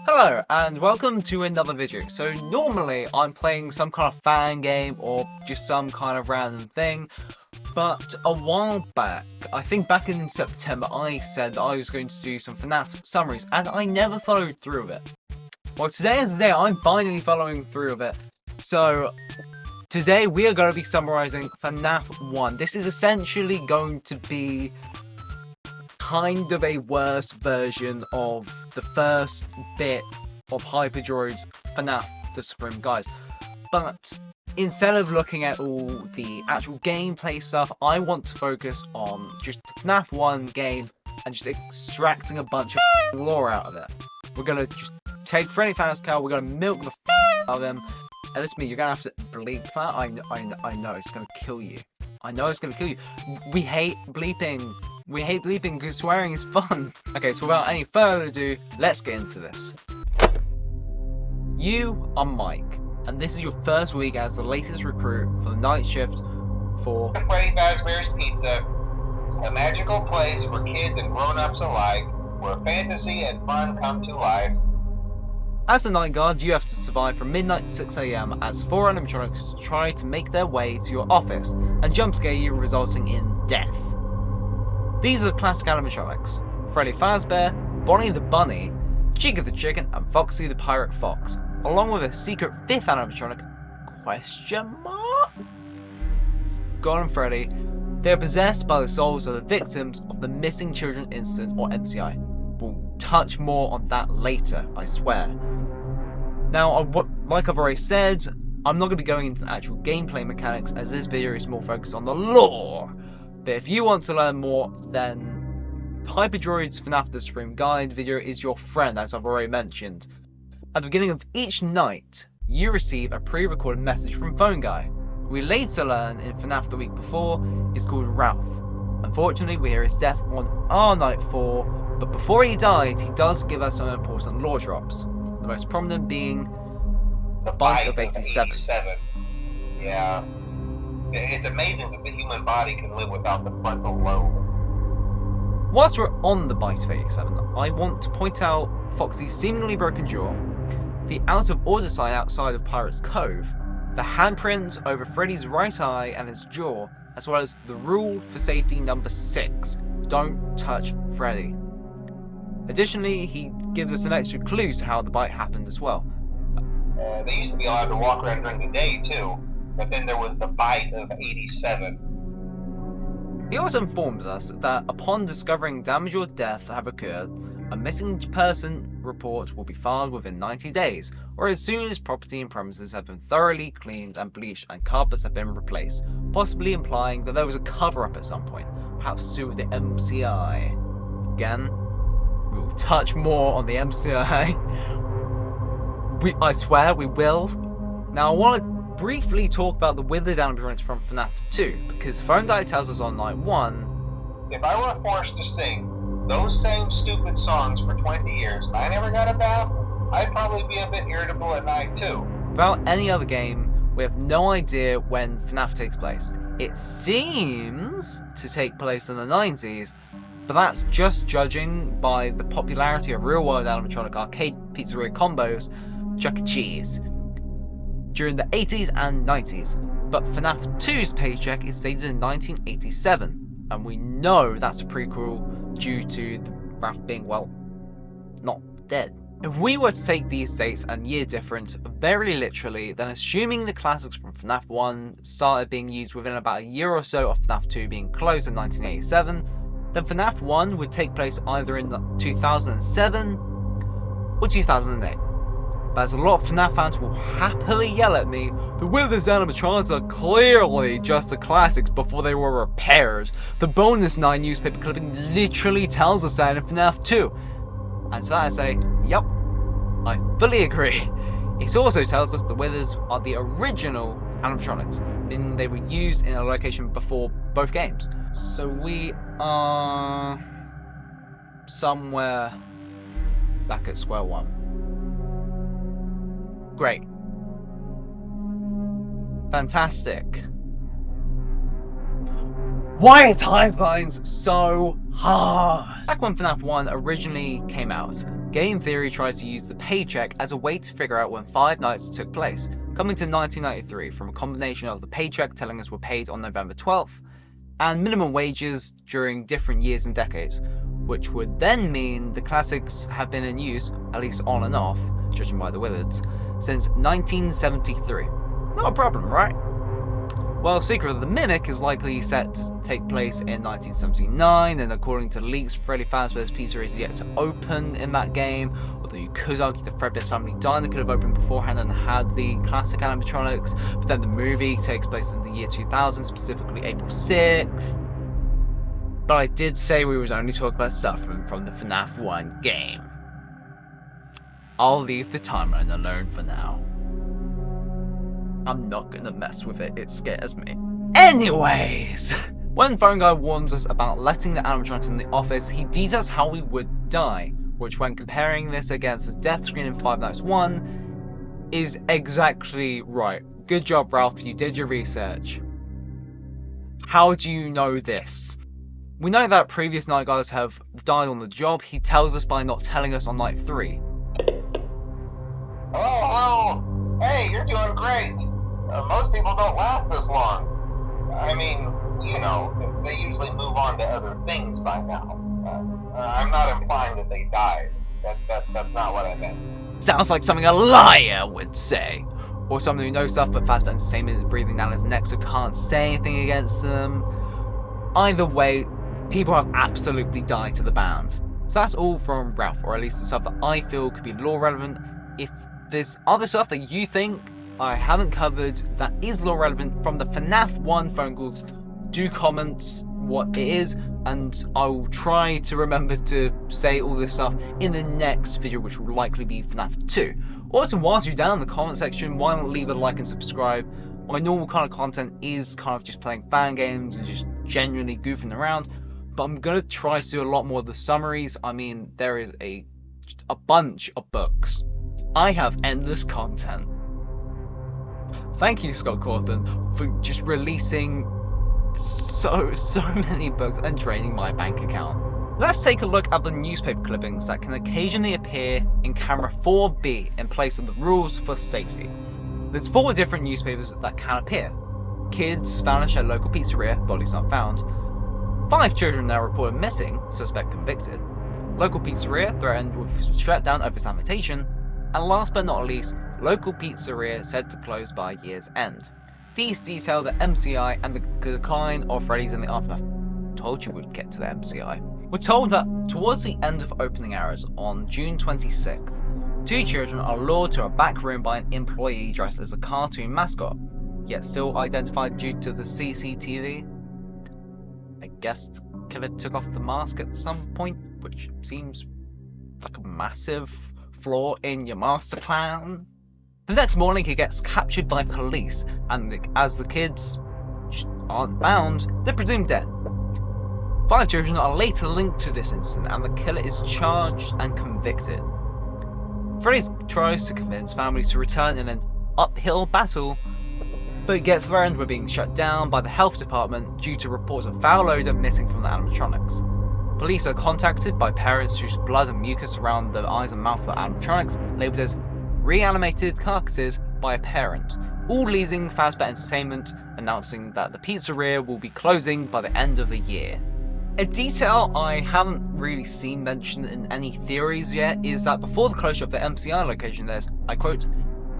Hello and welcome to another video. So normally I'm playing some kind of fan game or just some kind of random thing, but a while back, I think back in September, I said that I was going to do some FNAF summaries and I never followed through with it. Well, today is the day I'm finally following through with it. So today we are going to be summarizing FNAF 1. This is essentially going to be kind of a worse version of the first bit of Hyper Droid's FNAF the Supreme Guide. But instead of looking at all the actual gameplay stuff, I want to focus on just the FNAF 1 game and just extracting a bunch of lore out of it. We're gonna just take Freddy Fazbear, we're gonna milk the out of him. And listen to me, you're gonna have to bleep that. I know it's gonna kill you. I know it's gonna kill you. We hate bleeping. We hate bleeping because swearing is fun. Okay, so without any further ado, let's get into this. You are Mike, and this is your first week as the latest recruit for the night shift for Freddy Fazbear's Pizza, a magical place for kids and grown-ups alike, where fantasy and fun come to life. As a night guard, you have to survive from midnight to 6 AM as 4 animatronics try to make their way to your office and jump scare you, resulting in death. These are the classic animatronics: Freddy Fazbear, Bonnie the Bunny, Chica the Chicken, and Foxy the Pirate Fox, along with a secret fifth animatronic, question mark? Golden Freddy. They are possessed by the souls of the victims of the Missing Children Incident, or MCI. We'll touch more on that later, I swear. Now, like I've already said, I'm not going to be going into the actual gameplay mechanics, as this video is more focused on the lore. But if you want to learn more, then Hyper Droid's FNAF the Supreme Guide video is your friend, as I've already mentioned. At the beginning of each night, you receive a pre-recorded message from Phone Guy. We later learn in FNAF the week before is called Ralph. Unfortunately, we hear his death on our night 4, but before he died, he does give us some important lore drops. The most prominent being The Bite of 87. Yeah. It's amazing that the human body can live without the frontal lobe. Whilst we're on the Bite of 87, I want to point out Foxy's seemingly broken jaw, the out of order sign outside of Pirate's Cove, the handprint over Freddy's right eye and his jaw, as well as the rule for safety number 6, don't touch Freddy. Additionally, he gives us an extra clue to how the bite happened as well. They used to be allowed to walk around during the day too, but then there was the Bite of 87. He also informs us that upon discovering damage or death have occurred, a missing person report will be filed within 90 days, or as soon as property and premises have been thoroughly cleaned and bleached and carpets have been replaced, possibly implying that there was a cover-up at some point, perhaps to do with the MCI. Again, we will touch more on the MCI. I swear we will. Now I want to briefly talk about the withered animatronics from FNAF 2, because Phone Guy tells us on night 1, If I were forced to sing those same stupid songs for 20 years and I never got a bath, I'd probably be a bit irritable at night too. without any other game, we have no idea when FNAF takes place. It seems to take place in the 90s, but that's just judging by the popularity of real-world animatronic arcade pizzeria combos, Chuck E. Cheese, during the 80s and 90s. But FNAF 2's paycheck is dated in 1987, and we know that's a prequel due to the Ralph being, well, not dead. If we were to take these dates and year difference very literally, then assuming the classics from FNAF 1 started being used within about a year or so of FNAF 2 being closed in 1987, then FNAF 1 would take place either in 2007 or 2008. But as a lot of FNAF fans will happily yell at me, the Withers animatronics are clearly just the classics before they were repaired. The Bonus 9 newspaper clipping literally tells us that in FNAF 2. And to that I say, yep, I fully agree. It also tells us the Withers are the original animatronics, meaning they were used in a location before both games. So we are somewhere back at square one. Great. Fantastic. Why are timelines so hard? Back when FNAF 1 originally came out, Game theory tries to use the paycheck as a way to figure out when Five Nights took place, coming to 1993 from a combination of the paycheck telling us we're paid on November 12th, and minimum wages during different years and decades, which would then mean the classics have been in use, at least on and off, judging by the wizards, since 1973. Not a problem, right? Well, Secret of the Mimic is likely set to take place in 1979, and according to leaks, Freddy Fazbear's Pizzeria is yet to open in that game, although you could argue the Fredbear's Family Diner could have opened beforehand and had the classic animatronics, but then the movie takes place in the year 2000, specifically April 6th. But I did say we was only talking about stuff from the FNAF 1 game. I'll leave the timeline alone for now. I'm not gonna mess with it, it scares me. Anyways, when Phone Guy warns us about letting the animatronics in the office, he details how we would die, which when comparing this against the death screen in Five Nights 1, is exactly right. Good job, Ralph, you did your research. How do you know this? We know that previous night guys have died on the job. He tells us by not telling us on night 3. Oh, hey, you're doing great. Most people don't last this long. I mean, you know, they usually move on to other things by now. I'm not implying that they died. That's not what I meant. Sounds like something a liar would say. Or someone who knows stuff but Fazbear Entertainment is breathing down his neck so can't say anything against them. Either way, people have absolutely died to the band. So that's all from Ralph, or at least the stuff that I feel could be lore relevant. If there's other stuff that you think I haven't covered that is lore relevant from the FNAF 1 phone calls, do comment what it is, and I will try to remember to say all this stuff in the next video, which will likely be FNAF 2. Also, whilst you're down in the comment section, why not leave a like and subscribe? My normal kind of content is kind of just playing fan games and just genuinely goofing around, but I'm going to try to do a lot more of the summaries. I mean, there is a bunch of books. I have endless content. Thank you, Scott Cawthon, for just releasing so many books and draining my bank account. Let's take a look at the newspaper clippings that can occasionally appear in camera 4B in place of the rules for safety. There's 4 different newspapers that can appear. Kids vanish at local pizzeria, bodies not found. 5 children now reported missing, suspect convicted. Local pizzeria threatened with shutdown over sanitation. And last but not least, local pizzeria said to close by year's end. These detail the MCI and the decline of Freddy's in the aftermath. Told you we'd get to the MCI. We're told that towards the end of opening hours on June 26th, 2 children are lured to a back room by an employee dressed as a cartoon mascot, yet still identified due to the CCTV. I guess the killer took off the mask at some point, which seems like a massive flaw in your master plan. The next morning he gets captured by police, and as the kids just aren't found, they're presumed dead. 5 children are later linked to this incident, and the killer is charged and convicted. Freddy tries to convince families to return in an uphill battle, but gets threatened with being shut down by the health department due to reports of foul odour missing from the animatronics. Police are contacted by parents whose blood and mucus around the eyes and mouth of the animatronics labelled as reanimated carcasses by a parent, all leading Fazbear Entertainment announcing that the pizzeria will be closing by the end of the year. A detail I haven't really seen mentioned in any theories yet is that before the closure of the MCI location there's, I quote,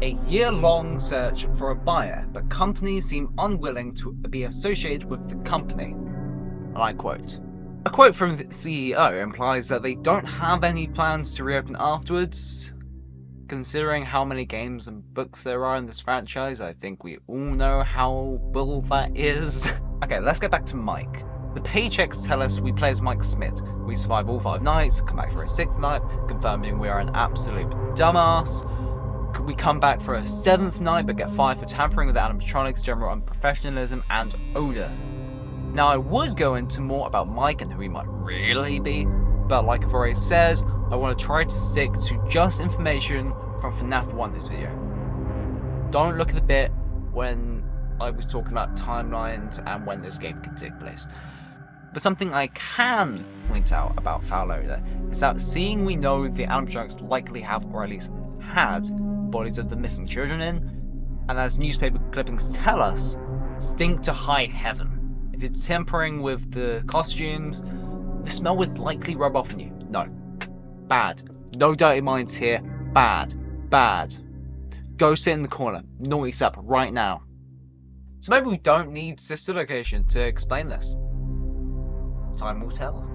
a year-long search for a buyer, but companies seem unwilling to be associated with the company. And I quote. A quote from the CEO implies that they don't have any plans to reopen afterwards. Considering how many games and books there are in this franchise, I think we all know how bull that is. Okay, let's get back to Mike. The paychecks tell us we play as Mike Smith. We survive all 5 nights, come back for a 6th night, confirming we are an absolute dumbass. We come back for a 7th night, but get fired for tampering with the animatronics, general unprofessionalism, and odour. Now I would go into more about Mike and who he might really be, but like I've already said, I want to try to stick to just information from FNAF 1 this video. Don't look at the bit when I was talking about timelines and when this game can take place. But something I can point out about Foul Odor is that seeing we know the animatronics likely have, or at least had, bodies of the missing children in, and as newspaper clippings tell us, stink to high heaven. If you're tampering with the costumes, the smell would likely rub off on you. No. Bad. No dirty minds here. Bad. Bad. Go sit in the corner. Noise up right now. So maybe we don't need sister location to explain this. Time will tell.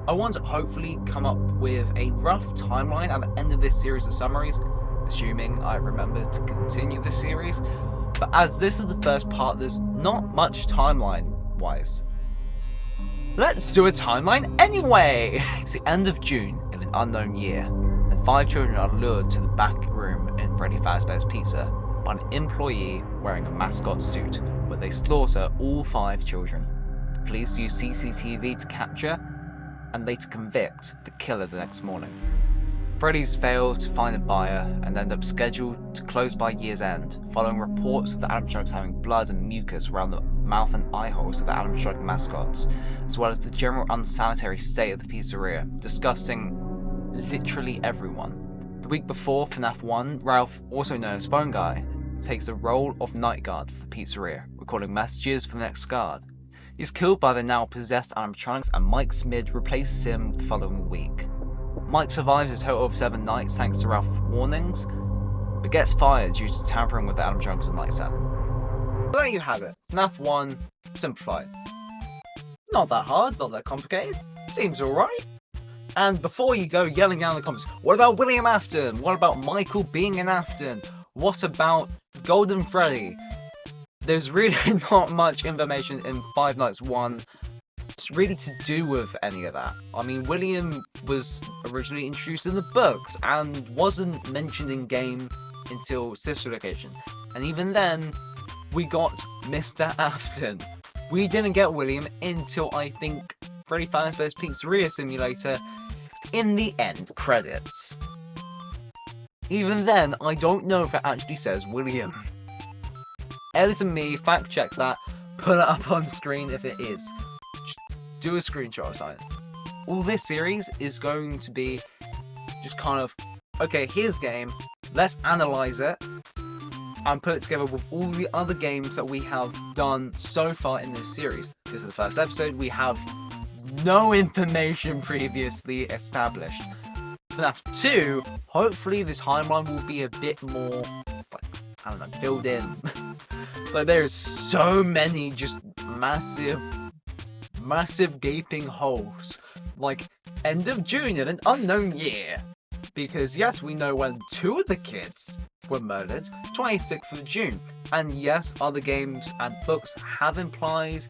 I want to hopefully come up with a rough timeline at the end of this series of summaries, assuming I remember to continue the series. But as this is the first part, there's not much timeline-wise. Let's do a timeline anyway! It's the end of June in an unknown year, and 5 children are lured to the back room in Freddy Fazbear's Pizza by an employee wearing a mascot suit, where they slaughter all 5 children. The police use CCTV to capture and later convict the killer the next morning. Freddy's failed to find a buyer and end up scheduled to close by year's end, following reports of the animatronics having blood and mucus around the mouth and eye holes of the animatronic mascots, as well as the general unsanitary state of the pizzeria, disgusting literally everyone. The week before FNAF 1, Ralph, also known as Phone Guy, takes the role of night guard for the pizzeria, recording messages for the next guard. He's killed by the now possessed animatronics, and Mike Smid replaces him the following week. Mike survives a total of 7 nights thanks to Ralph's warnings, but gets fired due to tampering with the animatronics on night 7. So there you have it, FNAF 1 Simplified. Not that hard, not that complicated, seems alright. And before you go yelling down in the comments, what about William Afton? What about Michael being in Afton? What about Golden Freddy? There's really not much information in Five Nights 1 really to do with any of that. I mean, William was originally introduced in the books and wasn't mentioned in game until Sister Location. And even then, we got Mr. Afton. We didn't get William until, I think, Freddy Fazbear's Pizzeria Simulator in the end credits. Even then, I don't know if it actually says William. Editor me, fact check that, put it up on screen if it is. Just do a screenshot or something. All this series is going to be just kind of, okay, here's game, let's analyze it, and put it together with all the other games that we have done so far in this series. This is the first episode, we have no information previously established. FNAF 2, hopefully the timeline will be a bit more, like, I don't know, filled in. Like, there's so many just massive gaping holes. Like, end of June in an unknown year. Because yes, we know when 2 of the kids were murdered, 26th of June. And yes, other games and books have implied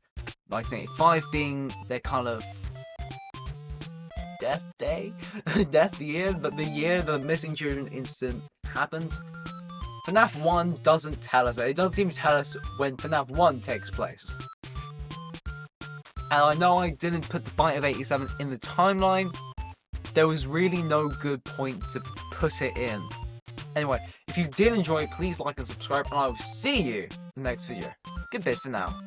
1985 being their kind of death day? Death year, but the year the missing children incident happened. FNAF 1 doesn't tell us that. It doesn't even tell us when FNAF 1 takes place. And I know I didn't put the Bite of 87 in the timeline. There was really no good point to put it in. Anyway, if you did enjoy, please like and subscribe, and I will see you in the next video. Goodbye for now.